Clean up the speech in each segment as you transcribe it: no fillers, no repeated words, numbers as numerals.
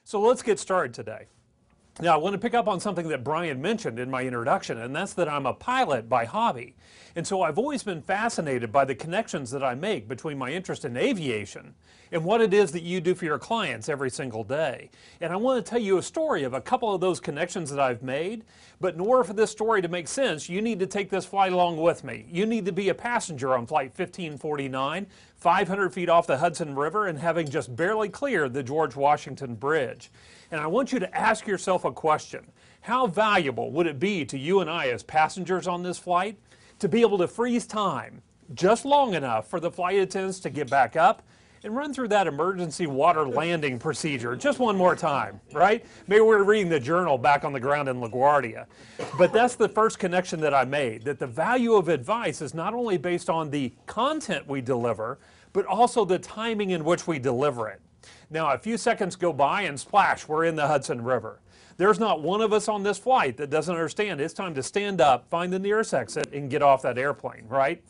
So let's get started today. Now, I want to pick up on something that Brian mentioned in my introduction, and that's that I'm a pilot by hobby. And so I've always been fascinated by the connections that I make between my interest in aviation and what it is that you do for your clients every single day. And I want to tell you a story of a couple of those connections that I've made, but in order for this story to make sense, you need to take this flight along with me. You need to be a passenger on flight 1549, 500 feet off the Hudson River and having just barely cleared the George Washington Bridge. And I want you to ask yourself a question. How valuable would it be to you and I as passengers on this flight to be able to freeze time just long enough for the flight attendants to get back up and run through that emergency water landing procedure just one more time, right? Maybe we're reading the journal back on the ground in LaGuardia. But that's the first connection that I made, that the value of advice is not only based on the content we deliver, but also the timing in which we deliver it. Now, a few seconds go by and splash, we're in the Hudson River. There's not one of us on this flight that doesn't understand it's time to stand up, find the nearest exit, and get off that airplane, right?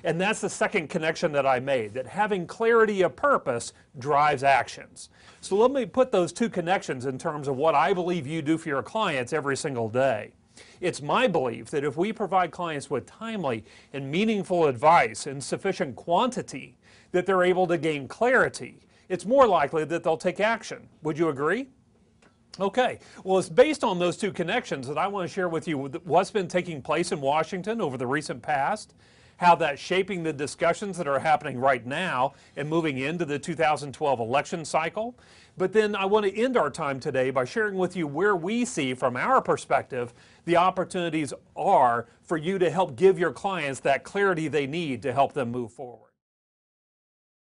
And that's the second connection that I made, that having clarity of purpose drives actions. So let me put those two connections in terms of what I believe you do for your clients every single day. It's my belief that if we provide clients with timely and meaningful advice in sufficient quantity, that they're able to gain clarity. It's more likely that they'll take action. Would you agree? Okay, well, it's based on those two connections that I want to share with you what's been taking place in Washington over the recent past, how that's shaping the discussions that are happening right now and moving into the 2012 election cycle. But then I want to end our time today by sharing with you where we see, from our perspective, the opportunities are for you to help give your clients that clarity they need to help them move forward.